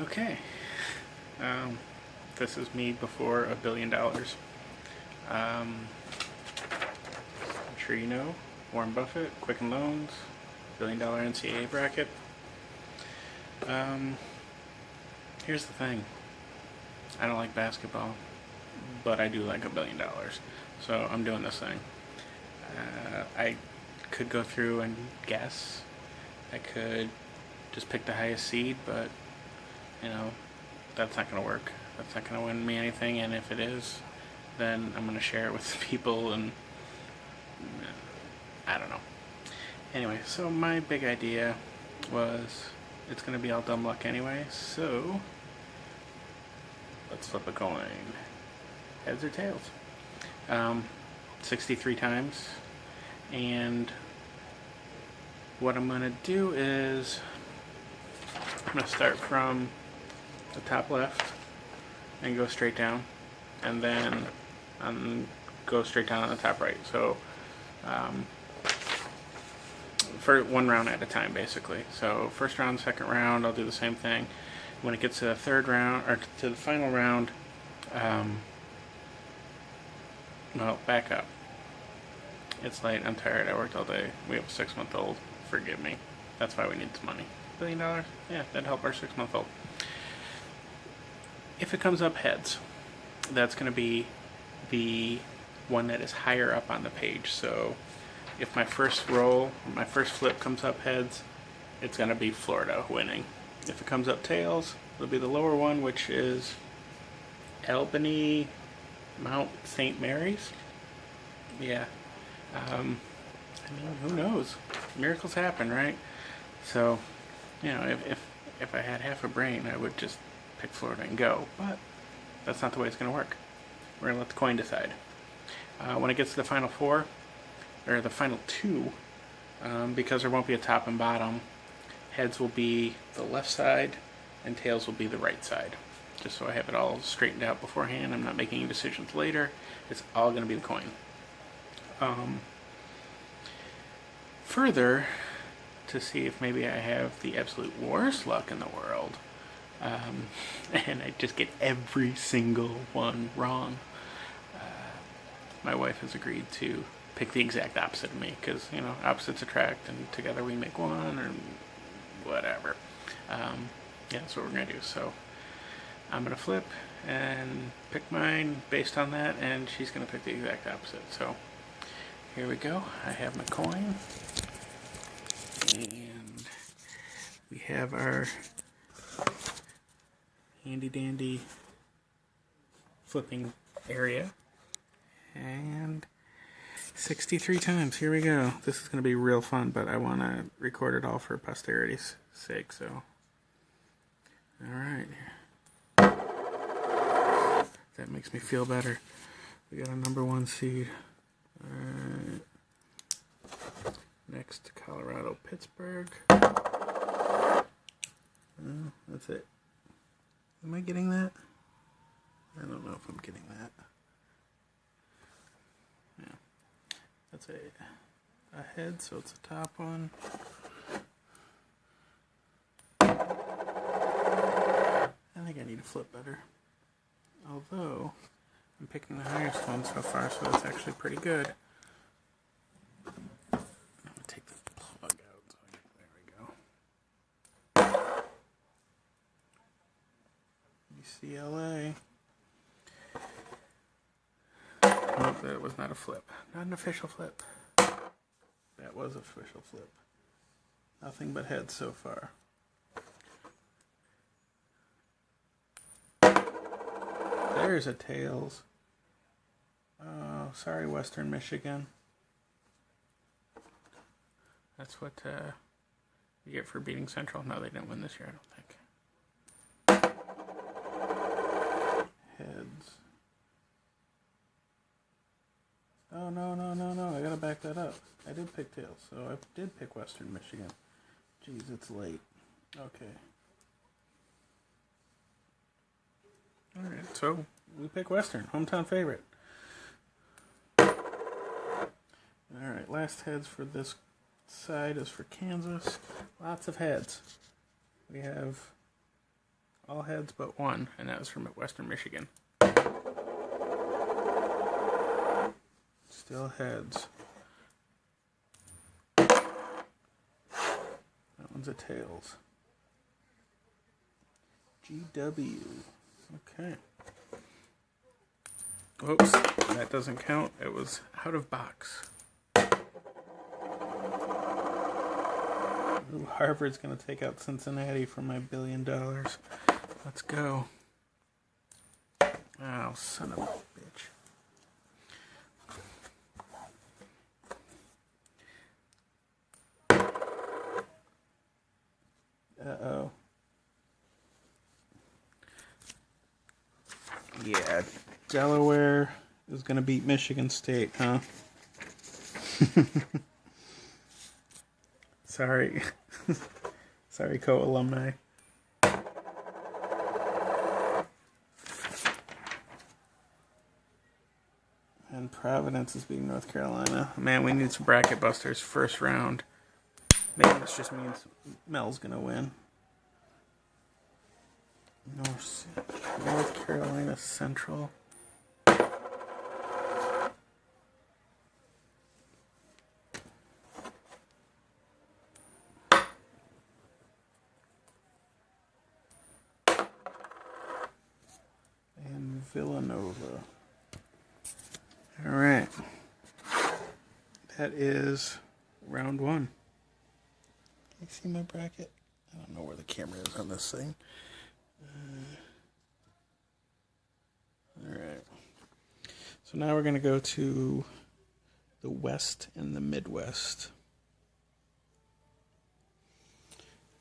Okay, this is me before $1 billion. I'm sure you know Warren Buffett, Quicken Loans, $1 billion NCAA bracket. Here's the thing. I don't like basketball, but I do like $1 billion. So I'm doing this thing. I could go through and guess. I could just pick the highest seed, but you know, that's not going to work. That's not going to win me anything, and if it is, then I'm going to share it with people, and I don't know. Anyway, so my big idea was it's going to be all dumb luck anyway, so let's flip a coin. Heads or tails? 63 times, and what I'm going to do is I'm going to start from the top left and go straight down, and then go straight down on the top right. So for one round at a time, basically. So first round, second round, I'll do the same thing. When it gets to the third round, or to the final round, well, back up. It's late, I'm tired, I worked all day. We have a 6-month-old, forgive me. That's why we need this money. $1 billion? Yeah, that'd help our 6-month-old. If it comes up heads, that's going to be the one that is higher up on the page. So if my first roll, my first flip comes up heads, it's going to be Florida winning. If it comes up tails, it'll be the lower one, which is Albany, Mount St. Mary's. Yeah. I mean, who knows? Miracles happen, right? So, you know, if I had half a brain, I would just pick Florida and go. But that's not the way it's going to work. We're going to let the coin decide. When it gets to the final four, or the final two, because there won't be a top and bottom, heads will be the left side and tails will be the right side. Just so I have it all straightened out beforehand. I'm not making any decisions later. It's all going to be the coin. Further, to see if maybe I have the absolute worst luck in the world, and I just get every single one wrong, my wife has agreed to pick the exact opposite of me, because, you know, opposites attract, and together we make one, or whatever. Yeah, that's what we're going to do. So I'm going to flip and pick mine based on that, and she's going to pick the exact opposite. So here we go. I have my coin, and we have our handy dandy flipping area, and 63 times. Here we go. This is going to be real fun, but I want to record it all for posterity's sake, so alright. That makes me feel better. We got a number 1 seed. Alright. Next, Colorado, Pittsburgh. That's it. Am I getting that? I don't know if I'm getting that. Yeah. That's a head, so it's the top one. I think I need to flip better. Although, I'm picking the highest one so far, so that's actually pretty good. I'm going to take the plug out. So there we go. UCLA. Oh, that was not a flip. Not an official flip. That was an official flip. Nothing but heads so far. There's a tails. Oh, sorry, Western Michigan. That's what you get for beating Central. No, they didn't win this year, I don't think. Heads. Oh, no. I gotta back that up. I did pick tails, so I did pick Western Michigan. Jeez, it's late. Okay. Alright, so we pick Western, hometown favorite. Alright, last heads for this side is for Kansas. Lots of heads. We have All heads but one, and that was from Western Michigan. Still heads. That one's a tails. GW. Okay. Whoops, that doesn't count. It was out of box. Ooh, Harvard's going to take out Cincinnati for my $1 billion. Let's go. Oh, son of a bitch. Uh-oh. Yeah, Delaware is going to beat Michigan State, huh? Sorry. Sorry, co-alumni. And Providence is beating North Carolina. Man, we need some bracket busters first round. Maybe this just means Mel's going to win. North Carolina Central. And Villanova. All right. That is round one. Can you see my bracket? I don't know where the camera is on this thing. All right. So now we're going to go to the West and the Midwest.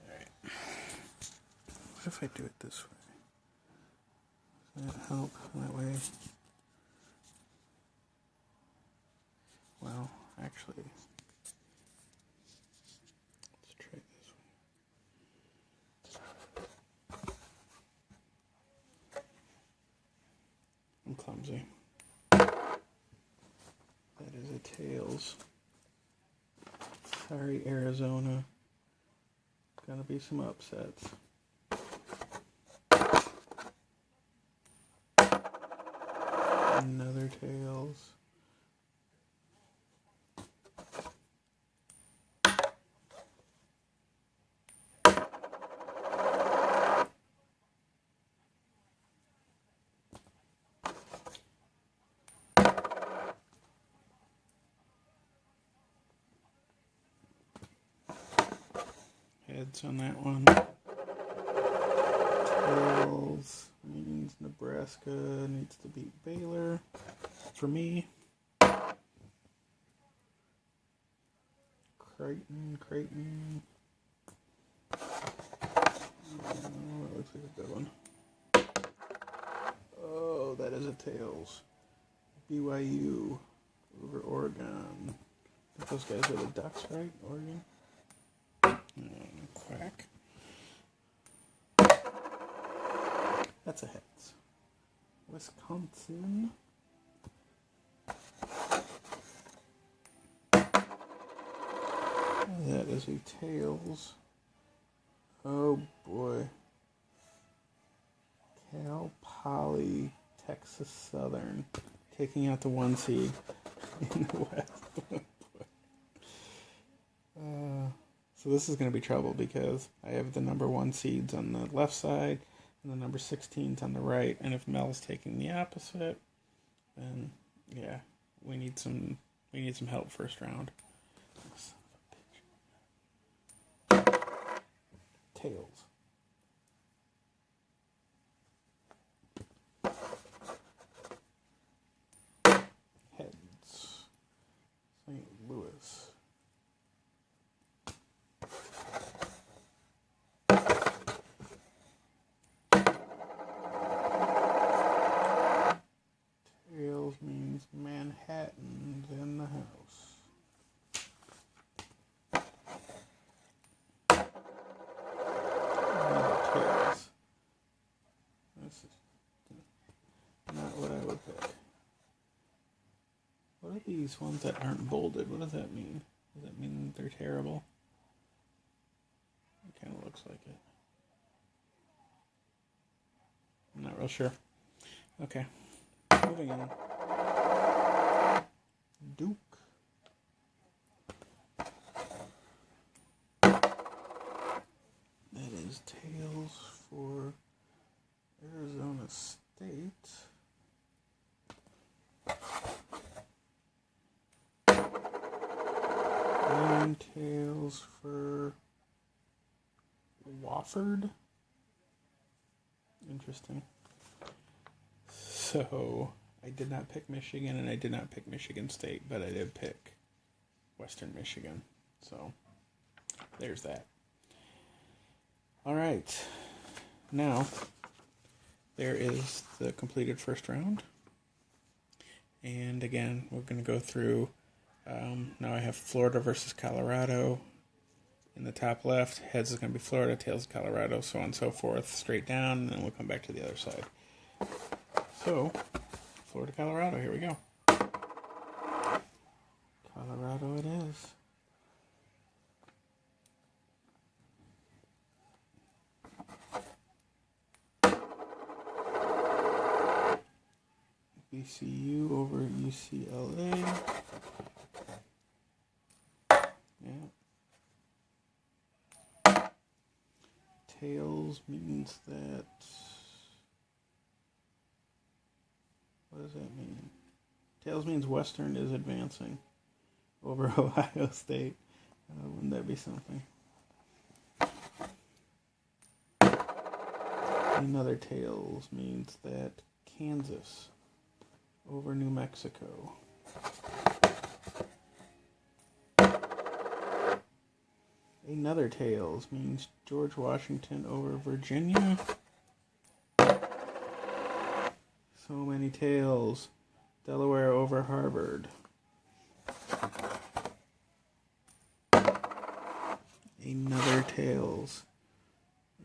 All right. What if I do it this way? Does that help that way? Well, actually, let's try this way. I'm clumsy. That is a tails. Sorry, Arizona. Gonna be some upsets. Another tails. Heads on that one. Tails means Nebraska needs to beat Baylor. For me. Creighton. Oh, that looks like a good one. Oh, that is a tails. BYU over Oregon. I think those guys are the Ducks, right? Oregon. Quack. That's a heads. Wisconsin. That is a tails. Oh boy. Cal Poly, Texas Southern, taking out the 1 seed in the West. So this is going to be trouble because I have the number 1 seeds on the left side and the number 16s on the right. And if Mel's taking the opposite, then yeah, we need some help first round. Tails. Heads. St. Louis. Tails means Manhattan's in the house. Tails. This is not what I would pick. What are these ones that aren't bolded? What does that mean? Does that mean they're terrible? It kind of looks like it. not real sure. Okay. Moving on. Duke. That is tails for Arizona State. And tails for Wofford. Interesting. So, I did not pick Michigan and I did not pick Michigan State, but I did pick Western Michigan. So, there's that. All right. Now, there is the completed first round. And again, we're going to go through. Now I have Florida versus Colorado in the top left. Heads is going to be Florida, tails Colorado, so on and so forth, straight down, and then we'll come back to the other side. So, Florida, Colorado, here we go. Colorado it is. VCU over UCLA. Yeah. Tails means that. What does that mean? Tails means Western is advancing over Ohio State. Wouldn't that be something? Another tails means that Kansas over New Mexico. Another tails means George Washington over Virginia. So many tails. Delaware over Harvard. Another tails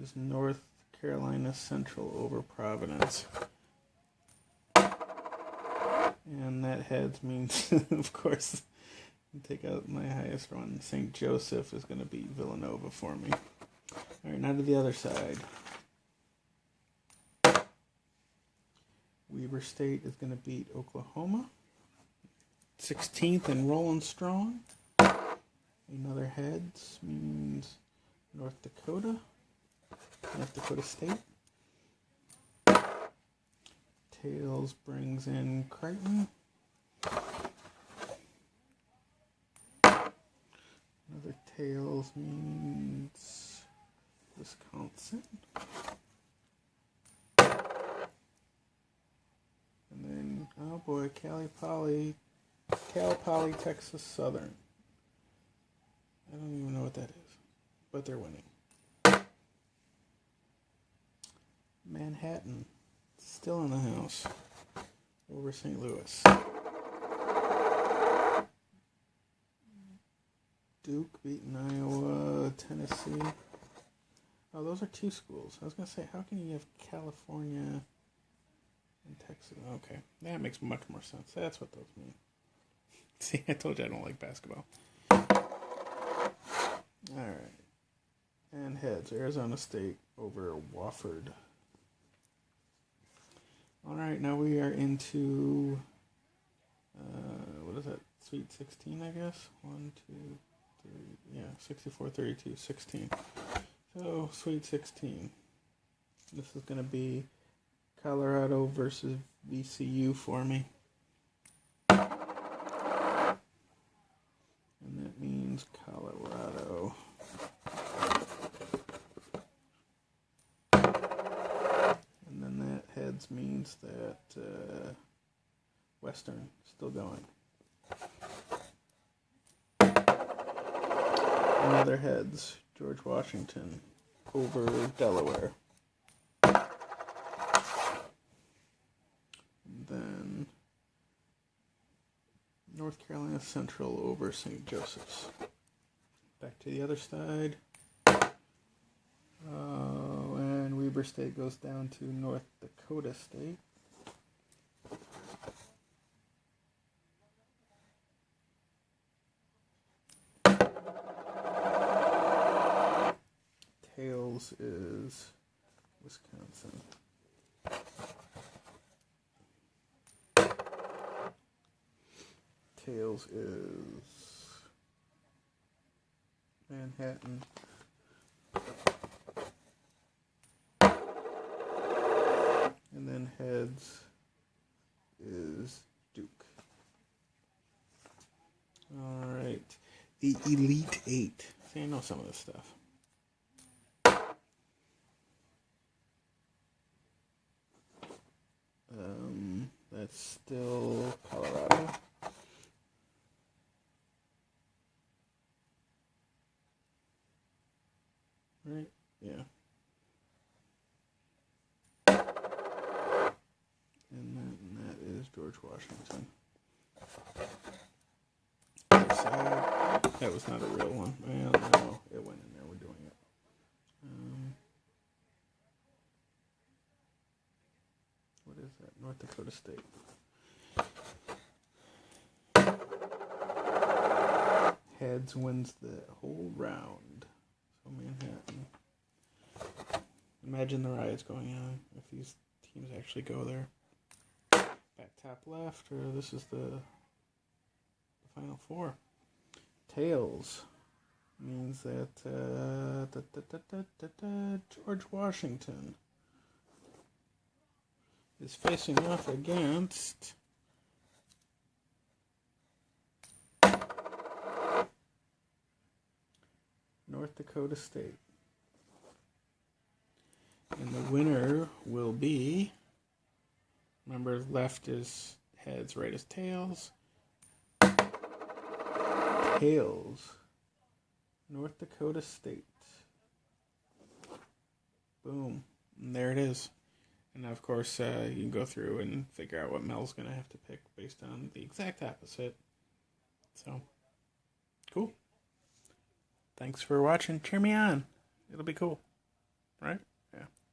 is North Carolina Central over Providence. And that heads means, of course, take out my highest one. St. Joseph is going to beat Villanova for me. All right, now to the other side. Weber State is going to beat Oklahoma. 16th and rolling strong. Another heads means North Dakota State. Tails brings in Creighton. Another tails means Wisconsin. And then, oh boy, Cal Poly, Texas Southern. I don't even know what that is, but they're winning. Manhattan, still in the house, over St. Louis. Duke beating Iowa, Tennessee. Oh, those are two schools. I was going to say, how can you have California and Texas? Okay, that makes much more sense. That's what those mean. See, I told you I don't like basketball. All right. And heads, Arizona State over Wofford. All right, now we are into, what is that, Sweet 16, I guess? 1, 2, 3, yeah, 64, 32, 16. So, Sweet 16. This is going to be Colorado versus VCU for me. And that means Colorado. And then that heads means that Western still going. Another heads, George Washington over Delaware. And then North Carolina Central over St. Joseph's. Back to the other side. And Weber State goes down to North Dakota State. Tails is Wisconsin. tails is Manhattan. And then heads is Duke. All right. The Elite Eight. See, I know some of this stuff. That's still Colorado. Right? Yeah. And that is George Washington. That was not a real one. Well, no, it went in there. We're doing it. What is that? North Dakota State. Heads wins the whole round. So Manhattan. Imagine the riots going on if these teams actually go there. Back top left, or this is the Final Four. Tails means that George Washington is facing off against North Dakota State. And the winner will be, remember, left is heads, right is tails. Tails, North Dakota State. Boom. And there it is. And of course, you can go through and figure out what Mel's going to have to pick based on the exact opposite. So, cool. Thanks for watching. Cheer me on. It'll be cool. Right? Yeah.